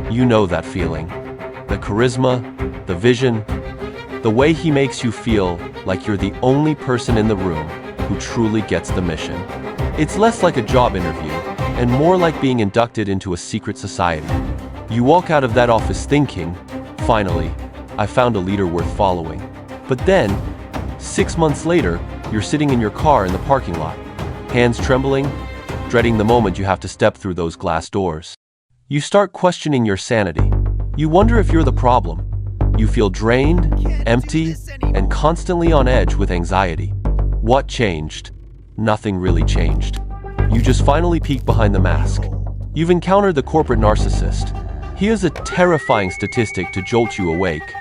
You know that feeling. The charisma, the vision, the way he makes you feel like you're the only person in the room who truly gets the mission. It's less like a job interview and more like being inducted into a secret society. You walk out of that office thinking, finally, I found a leader worth following. But then, 6 months later, you're sitting in your car in the parking lot, hands trembling, dreading the moment you have to step through those glass doors. You start questioning your sanity. You wonder if you're the problem. You feel drained, empty, and constantly on edge with anxiety. What changed? Nothing really changed. You just finally peek behind the mask. You've encountered the corporate narcissist. Here's a terrifying statistic to jolt you awake.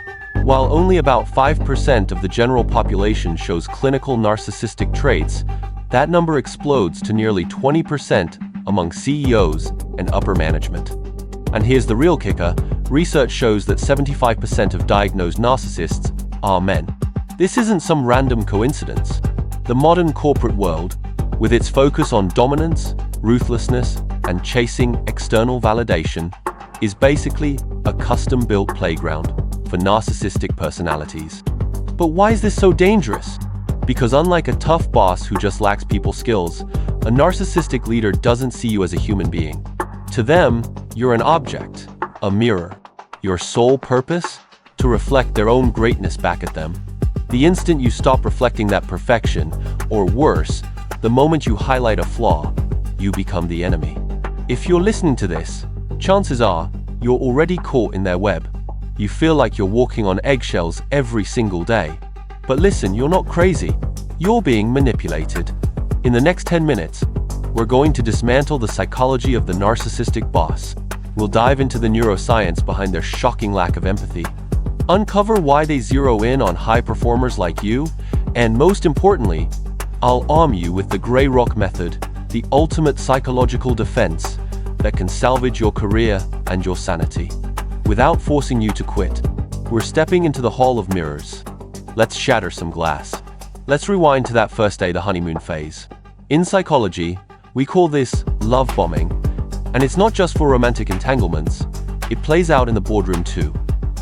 While only about 5% of the general population shows clinical narcissistic traits, that number explodes to nearly 20% among CEOs and upper management. And here's the real kicker, research shows that 75% of diagnosed narcissists are men. This isn't some random coincidence. The modern corporate world, with its focus on dominance, ruthlessness, and chasing external validation, is basically a custom-built playground for narcissistic personalities. But why is this so dangerous? Because unlike a tough boss who just lacks people skills, a narcissistic leader doesn't see you as a human being. To them, you're an object, a mirror. Your sole purpose? To reflect their own greatness back at them. The instant you stop reflecting that perfection, or worse, the moment you highlight a flaw, you become the enemy. If you're listening to this, chances are you're already caught in their web. You feel like you're walking on eggshells every single day. But listen, you're not crazy. You're being manipulated. In the next 10 minutes, we're going to dismantle the psychology of the narcissistic boss. We'll dive into the neuroscience behind their shocking lack of empathy, uncover why they zero in on high performers like you, and most importantly, I'll arm you with the Grey Rock method, the ultimate psychological defense that can salvage your career and your sanity. Without forcing you to quit, we're stepping into the Hall of Mirrors. Let's shatter some glass. Let's rewind to that first day, the honeymoon phase. In psychology, we call this love bombing, and it's not just for romantic entanglements, it plays out in the boardroom too.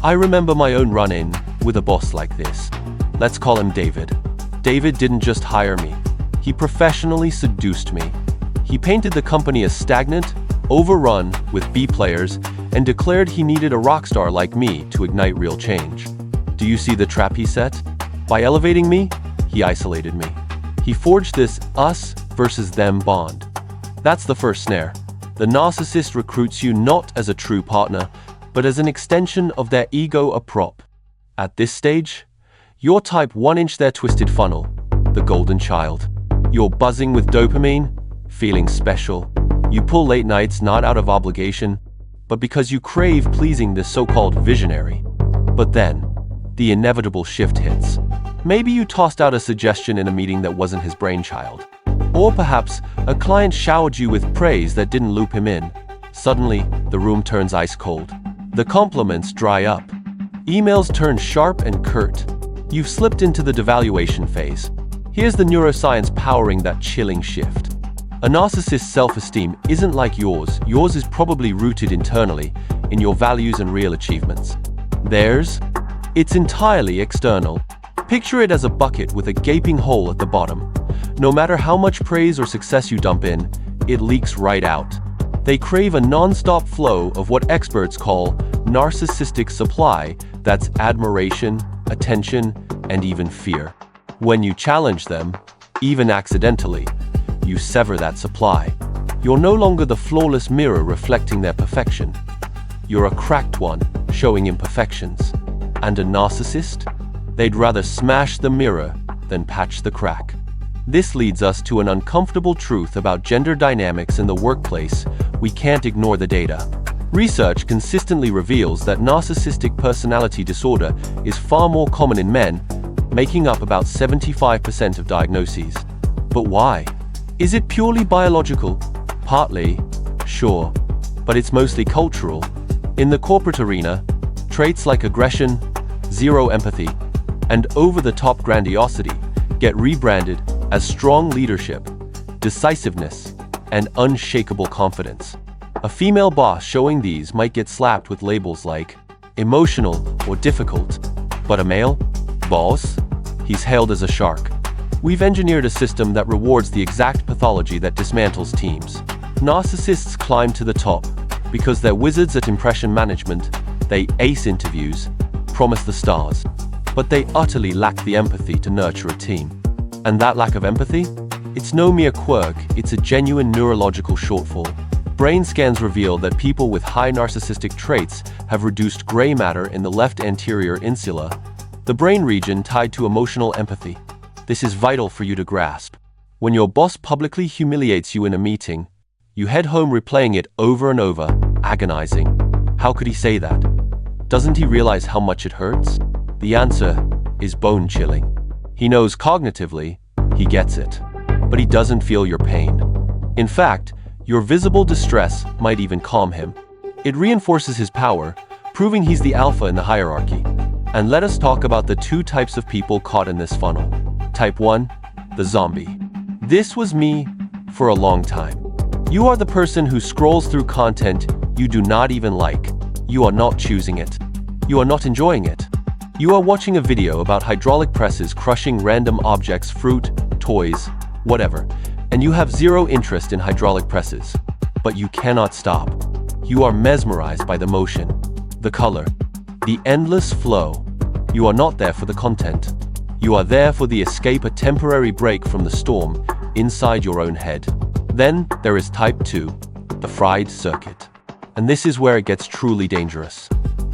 I remember my own run-in with a boss like this. Let's call him David. David didn't just hire me, he professionally seduced me. He painted the company as stagnant, overrun with B players, and declared he needed a rock star like me to ignite real change. Do you see the trap he set? By elevating me, he isolated me. He forged this us versus them bond. That's the first snare. The narcissist recruits you not as a true partner, but as an extension of their ego, a prop. At this stage, you're type 1-inch their twisted funnel, the golden child. You're buzzing with dopamine, feeling special. You pull late nights not out of obligation, but because you crave pleasing this so-called visionary. But then, the inevitable shift hits. Maybe you tossed out a suggestion in a meeting that wasn't his brainchild. Or perhaps a client showered you with praise that didn't loop him in. Suddenly, the room turns ice cold. The compliments dry up. Emails turn sharp and curt. You've slipped into the devaluation phase. Here's the neuroscience powering that chilling shift. A narcissist's self-esteem isn't like yours. Yours is probably rooted internally in your values and real achievements. Theirs? It's entirely external. Picture it as a bucket with a gaping hole at the bottom. No matter how much praise or success you dump in, it leaks right out. They crave a non-stop flow of what experts call narcissistic supply, that's admiration, attention, and even fear. When you challenge them, even accidentally, you sever that supply. You're no longer the flawless mirror reflecting their perfection. You're a cracked one, showing imperfections. And a narcissist? They'd rather smash the mirror than patch the crack. This leads us to an uncomfortable truth about gender dynamics in the workplace. We can't ignore the data. Research consistently reveals that narcissistic personality disorder is far more common in men, making up about 75% of diagnoses. But why? Is it purely biological? Partly, sure, but it's mostly cultural. In the corporate arena, traits like aggression, zero empathy, and over-the-top grandiosity get rebranded as strong leadership, decisiveness, and unshakable confidence. A female boss showing these might get slapped with labels like emotional or difficult, but a male boss? He's hailed as a shark. We've engineered a system that rewards the exact pathology that dismantles teams. Narcissists climb to the top because they're wizards at impression management. They ace interviews, promise the stars, but they utterly lack the empathy to nurture a team. And that lack of empathy? It's no mere quirk, it's a genuine neurological shortfall. Brain scans reveal that people with high narcissistic traits have reduced gray matter in the left anterior insula, the brain region tied to emotional empathy. This is vital for you to grasp. When your boss publicly humiliates you in a meeting, you head home replaying it over and over, agonizing. How could he say that? Doesn't he realize how much it hurts? The answer is bone-chilling. He knows cognitively, he gets it, but he doesn't feel your pain. In fact, your visible distress might even calm him. It reinforces his power, proving he's the alpha in the hierarchy. And let us talk about the two types of people caught in this funnel. Type 1, the zombie. This was me for a long time. You are the person who scrolls through content you do not even like. You are not choosing it. You are not enjoying it. You are watching a video about hydraulic presses crushing random objects, fruit, toys, whatever, and you have zero interest in hydraulic presses. But you cannot stop. You are mesmerized by the motion, the color, the endless flow. You are not there for the content. You are there for the escape, a temporary break from the storm inside your own head. Then there is type 2, the fried circuit. And this is where it gets truly dangerous.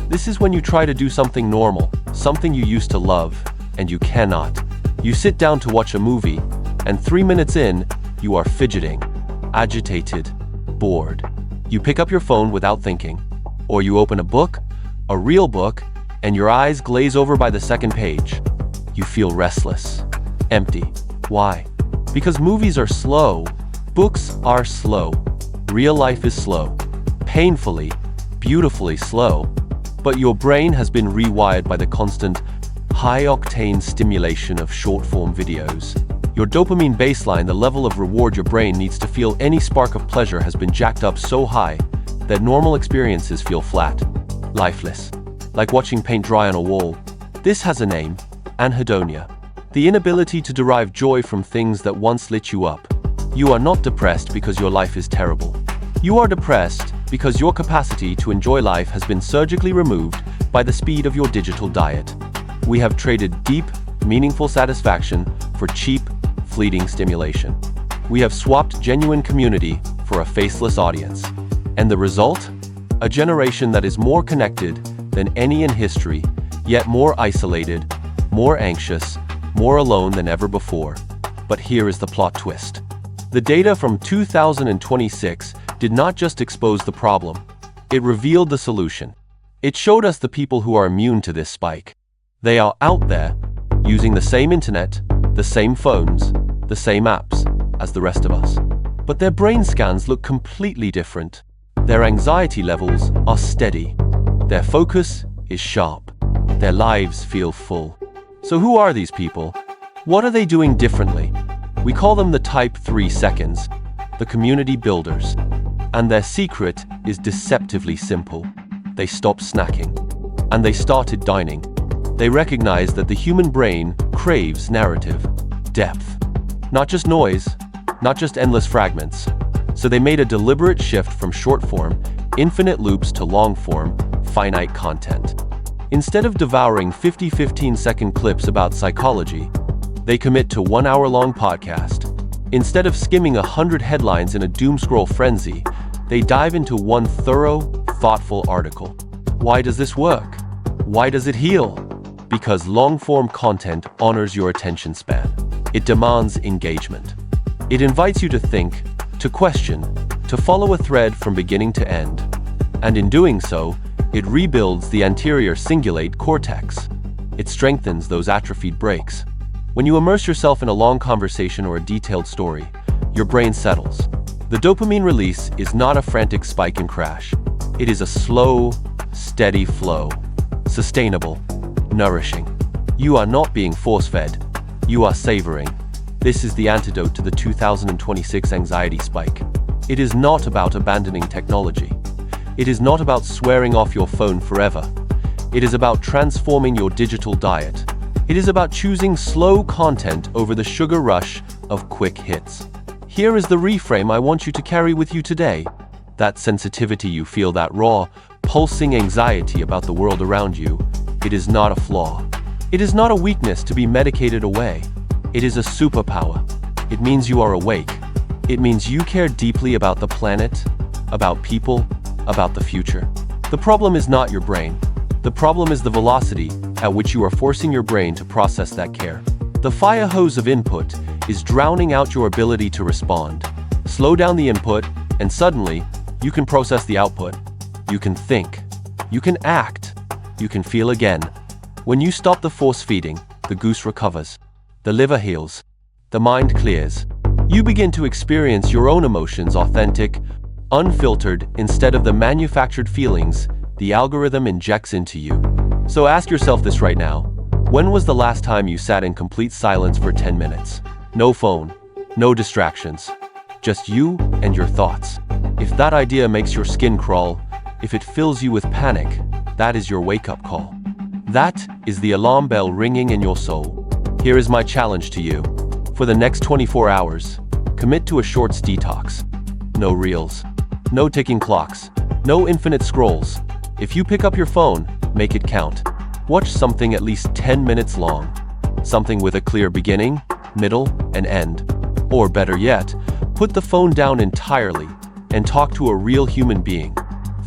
This is when you try to do something normal, something you used to love, and you cannot. You sit down to watch a movie, and 3 minutes in, you are fidgeting, agitated, bored. You pick up your phone without thinking, or you open a book, a real book, and your eyes glaze over by the second page. You feel restless, empty. Why? Because movies are slow, books are slow, real life is slow, painfully, beautifully slow. But your brain has been rewired by the constant, high-octane stimulation of short-form videos. Your dopamine baseline, the level of reward your brain needs to feel any spark of pleasure, has been jacked up so high that normal experiences feel flat, lifeless, like watching paint dry on a wall. This has a name, anhedonia. The inability to derive joy from things that once lit you up. You are not depressed because your life is terrible. You are depressed because your capacity to enjoy life has been surgically removed by the speed of your digital diet. We have traded deep, meaningful satisfaction for cheap, fleeting stimulation. We have swapped genuine community for a faceless audience. And the result? A generation that is more connected than any in history, yet more isolated, more anxious, more alone than ever before. But here is the plot twist. The data from 2026 did not just expose the problem, it revealed the solution. It showed us the people who are immune to this spike. They are out there, using the same internet, the same phones, the same apps as the rest of us. But their brain scans look completely different. Their anxiety levels are steady. Their focus is sharp. Their lives feel full. So who are these people? What are they doing differently? We call them the type 3 seconds, the community builders. And their secret is deceptively simple. They stopped snacking. And they started dining. They recognized that the human brain craves narrative, depth. Not just noise, not just endless fragments. So they made a deliberate shift from short-form, infinite loops to long-form, finite content. Instead of devouring 50 15-second clips about psychology, they commit to 1 hour-long podcast. Instead of skimming 100 headlines in a doom-scroll frenzy, they dive into one thorough, thoughtful article. Why does this work? Why does it heal? Because long-form content honors your attention span. It demands engagement. It invites you to think, to question, to follow a thread from beginning to end. And in doing so, it rebuilds the anterior cingulate cortex. It strengthens those atrophied brakes. When you immerse yourself in a long conversation or a detailed story, your brain settles. The dopamine release is not a frantic spike and crash. It is a slow, steady flow. Sustainable, nourishing. You are not being force-fed. You are savoring. This is the antidote to the 2026 anxiety spike. It is not about abandoning technology. It is not about swearing off your phone forever. It is about transforming your digital diet. It is about choosing slow content over the sugar rush of quick hits. Here is the reframe I want you to carry with you today. That sensitivity you feel, that raw, pulsing anxiety about the world around you, it is not a flaw. It is not a weakness to be medicated away. It is a superpower. It means you are awake. It means you care deeply about the planet, about people, about the future. The problem is not your brain. The problem is the velocity at which you are forcing your brain to process that care. The fire hose of input is drowning out your ability to respond. Slow down the input, and suddenly, you can process the output. You can think. You can act. You can feel again. When you stop the force feeding, the goose recovers. The liver heals. The mind clears. You begin to experience your own emotions authentic, unfiltered, instead of the manufactured feelings the algorithm injects into you. So ask yourself this right now. When was the last time you sat in complete silence for 10 minutes? No phone, no distractions, just you and your thoughts. If that idea makes your skin crawl, if it fills you with panic, that is your wake-up call. That is the alarm bell ringing in your soul. Here is my challenge to you. For the next 24 hours, commit to a shorts detox. No reels, no ticking clocks, no infinite scrolls. If you pick up your phone, make it count. Watch something at least 10 minutes long. Something with a clear beginning, middle, and end. Or better yet, put the phone down entirely and talk to a real human being,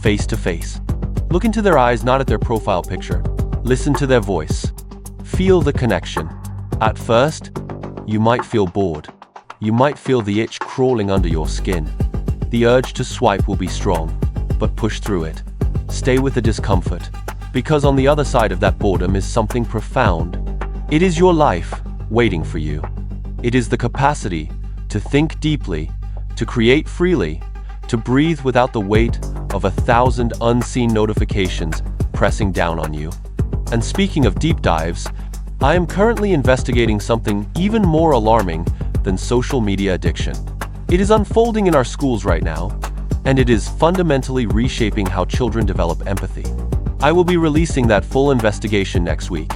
face to face. Look into their eyes, not at their profile picture. Listen to their voice. Feel the connection. At first, you might feel bored. You might feel the itch crawling under your skin. The urge to swipe will be strong, but push through it. Stay with the discomfort, because on the other side of that boredom is something profound. It is your life waiting for you. It is the capacity to think deeply, to create freely, to breathe without the weight of 1,000 unseen notifications pressing down on you. And speaking of deep dives, I am currently investigating something even more alarming than social media addiction. It is unfolding in our schools right now, and it is fundamentally reshaping how children develop empathy. I will be releasing that full investigation next week.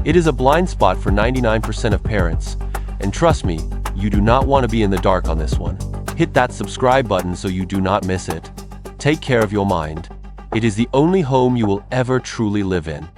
It is a blind spot for 99% of parents, and trust me, you do not want to be in the dark on this one. Hit that subscribe button so you do not miss it. Take care of your mind. It is the only home you will ever truly live in.